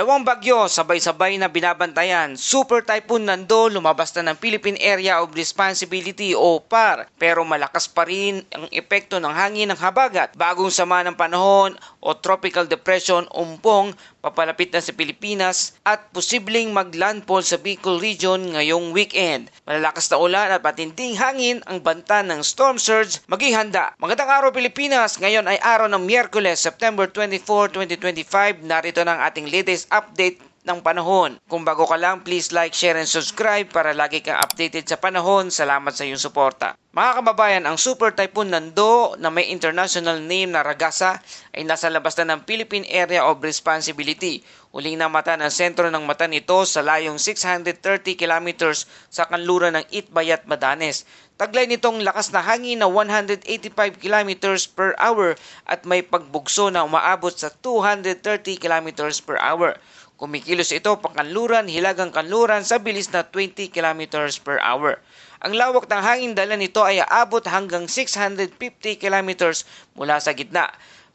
Dalawang bagyo sabay-sabay na binabantayan. Super Typhoon Nando lumabas na ng Philippine Area of Responsibility o PAR, pero malakas pa rin ang epekto ng hangin ng habagat. Bagong sama ng panahon o Tropical Depression Umpong papalapit na sa Pilipinas at posibleng maglandfall sa Bicol Region ngayong weekend. Malalakas na ulan at matinding hangin ang banta ng storm surge. Maging handa. Magandang araw Pilipinas! Ngayon ay araw ng Miyerkules, September 24, 2025. Narito ng ating latest update ng panahon. Kung bago ka lang, please like, share, and subscribe para lagi kang updated sa panahon. Salamat sa iyong suporta. Mga kababayan, ang Super Typhoon Nando na may international name na Ragasa ay nasa labas na ng Philippine Area of Responsibility. Huling namata ng sentro ng mata nito sa layong 630 kilometers sa kanluran ng Itbayat, Batanes. Taglay nitong lakas na hangin na 185 kilometers per hour at may pagbugso na umaabot sa 230 kilometers per hour. Kumikilos ito pakanluran, hilagang kanluran sa bilis na 20 kilometers per hour. Ang lawak ng hangin dala nito ay aabot hanggang 650 kilometers mula sa gitna.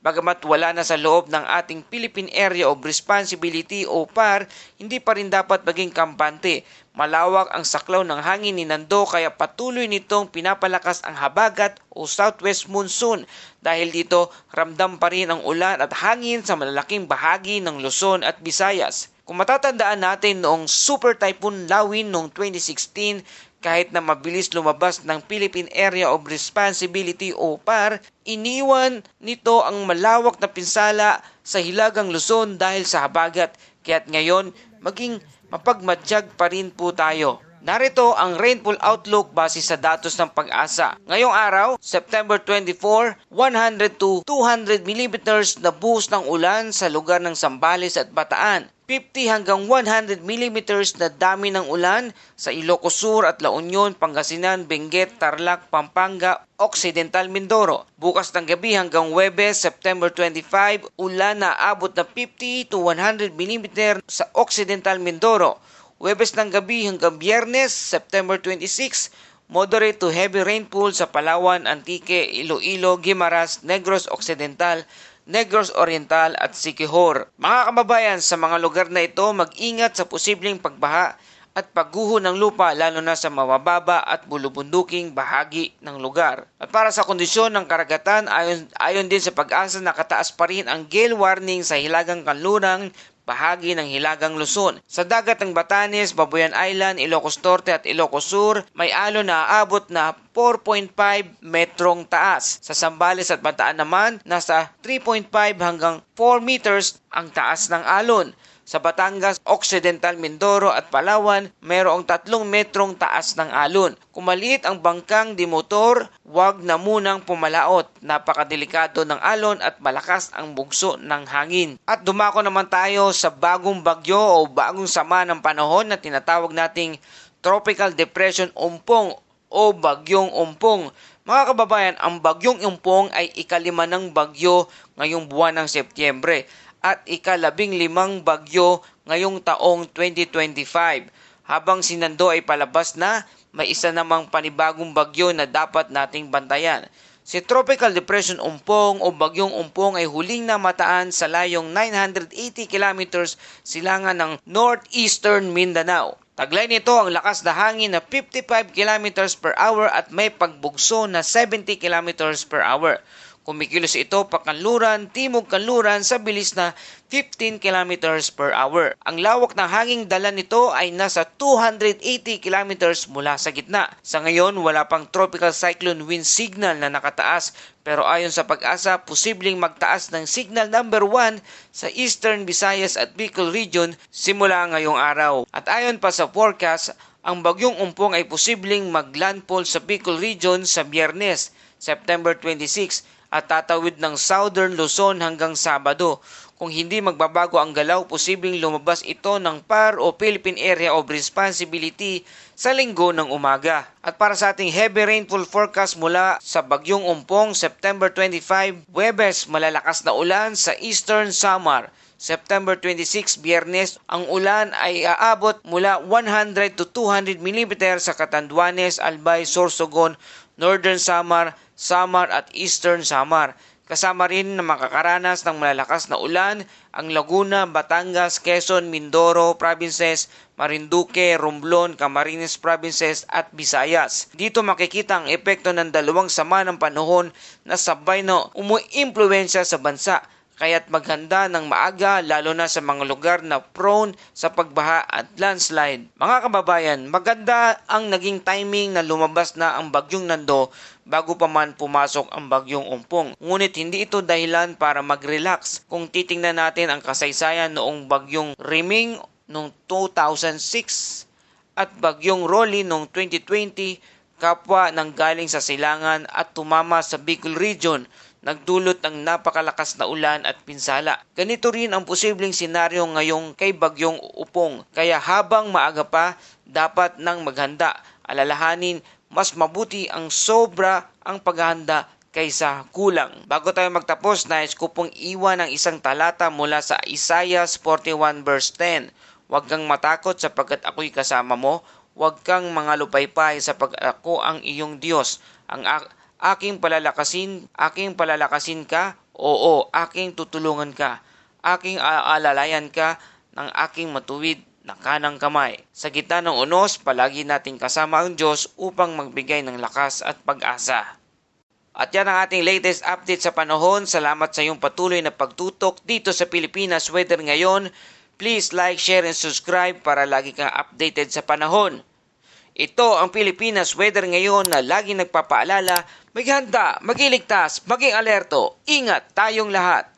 Bagamat wala na sa loob ng ating Philippine Area of Responsibility o PAR, hindi pa rin dapat maging kampante. Malawak ang saklaw ng hangin ni Nando kaya patuloy nitong pinapalakas ang habagat o southwest monsoon. Dahil dito, ramdam pa rin ang ulan at hangin sa malalaking bahagi ng Luzon at Visayas. Kung matatandaan natin noong Super Typhoon Lawin noong 2016, kahit na mabilis lumabas ng Philippine Area of Responsibility o PAR, iniwan nito ang malawak na pinsala sa hilagang Luzon dahil sa habagat. Kaya't ngayon, maging mapagmatsyag pa rin po tayo. Narito ang rainfall outlook base sa datos ng Pag-asa. Ngayong araw, September 24, 100 to 200 mm na buhos ng ulan sa lugar ng Zambales at Bataan. 50 hanggang 100 mm na dami ng ulan sa Ilocos Sur at La Union, Pangasinan, Benguet, Tarlac, Pampanga, Occidental Mindoro. Bukas ng gabi hanggang Huwebes, September 25, ulan na abot na 50 to 100 mm sa Occidental Mindoro. Huwebes ng gabi hanggang Biyernes, September 26, moderate to heavy rainfall sa Palawan, Antique, Iloilo, Guimaras, Negros Occidental, Negros Oriental at Siquijor. Mga kababayan, sa mga lugar na ito, mag-ingat sa posibleng pagbaha at pagguho ng lupa lalo na sa mabababa at bulubunduking bahagi ng lugar. At para sa kondisyon ng karagatan, ayon din sa Pag-asa, nakataas pa rin ang gale warning sa hilagang kanlurang bahagi ng hilagang Luzon. Sa dagat ng Batanes, Babuyan Island, Ilocos Norte at Ilocos Sur, may alon na aabot na 4.5 metrong taas. Sa Zambales at Bataan naman, nasa 3.5 hanggang 4 meters ang taas ng alon. Sa Batangas, Occidental Mindoro at Palawan, mayroong 3 metrong taas ng alon. Kung maliit ang bangkang di motor, huwag na munang pumalaot. Napakadelikado ng alon at malakas ang bugso ng hangin. At dumako naman tayo sa bagong bagyo o bagong sama ng panahon na tinatawag nating Tropical Depression Umpong o Bagyong Umpong. Mga kababayan, ang Bagyong Umpong ay ikalima ng bagyo ngayong buwan ng Setyembre at ika-15 bagyo ngayong taong 2025. Habang si Nando ay palabas na, may isa namang panibagong bagyo na dapat nating bantayan. Si Tropical Depression Umpong o Bagyong Umpong ay huling namataan sa layong 980 kilometers silangan ng northeastern Mindanao. Taglay nito ang lakas na hangin na 55 kilometers per hour at may pagbugso na 70 kilometers per hour. Kumikilos ito pakanluran, timog kanluran sa bilis na 15 kilometers per hour. Ang lawak ng hanging dala nito ay nasa 280 kilometers mula sa gitna. Sa ngayon, wala pang tropical cyclone wind signal na nakataas, pero ayon sa Pag-asa, posibleng magtaas ng signal number 1 sa Eastern Visayas at Bicol Region simula ngayong araw. At ayon pa sa forecast, ang Bagyong Umpong ay posibleng maglandfall sa Bicol Region sa Biyernes, September 26, at tatawid ng Southern Luzon hanggang Sabado. Kung hindi magbabago ang galaw, posibleng lumabas ito ng PAR o Philippine Area of Responsibility sa Linggo ng umaga. At para sa ating heavy rainfall forecast mula sa Bagyong Umpong, September 25, Huwebes, malalakas na ulan sa Eastern Samar. September 26, Biyernes, ang ulan ay aabot mula 100 to 200 mm sa Catanduanes, Albay, Sorsogon, Northern Samar, Samar at Eastern Samar. Kasama rin na makakaranas ng malalakas na ulan ang Laguna, Batangas, Quezon, Mindoro Provinces, Marinduque, Romblon, Camarines Provinces at Visayas. Dito makikita ang epekto ng dalawang sama ng panahon na sabay na umuimpluwensya sa bansa. Kaya't maghanda ng maaga lalo na sa mga lugar na prone sa pagbaha at landslide. Mga kababayan, maganda ang naging timing na lumabas na ang bagyong Nando bago pa man pumasok ang bagyong Umpong. Ngunit hindi ito dahilan para mag-relax. Kung titingnan natin ang kasaysayan noong bagyong Riming noong 2006 at bagyong Rolly noong 2020, kapwa nang galing sa silangan at tumama sa Bicol Region, nagdulot ng napakalakas na ulan at pinsala. Ganito rin ang posibleng senaryo ngayong kay bagyong Upong. Kaya habang maaga pa, dapat nang maghanda. Alalahanin, mas mabuti ang sobra ang paghahanda kaysa kulang. Bago tayo magtapos, nais ko pong iwan ang isang talata mula sa Isaiah 41 verse 10. Huwag kang matakot sapagkat ako'y kasama mo. Huwag kang mangalupaypay sapagkat ako ang iyong Diyos. Aking palalakasin ka, oo, aking tutulungan ka, aking aalalayan ka ng aking matuwid na kanang kamay. Sa gitna ng unos, palagi nating kasama ang Diyos upang magbigay ng lakas at pag-asa. At yan ang ating latest update sa panahon. Salamat sa iyong patuloy na pagtutok dito sa Pilipinas Weather Ngayon. Please like, share, and subscribe para lagi kang updated sa panahon. Ito ang Pilipinas Weather Ngayon na laging nagpapaalala, maghanda, magiligtas, maging alerto, ingat tayong lahat.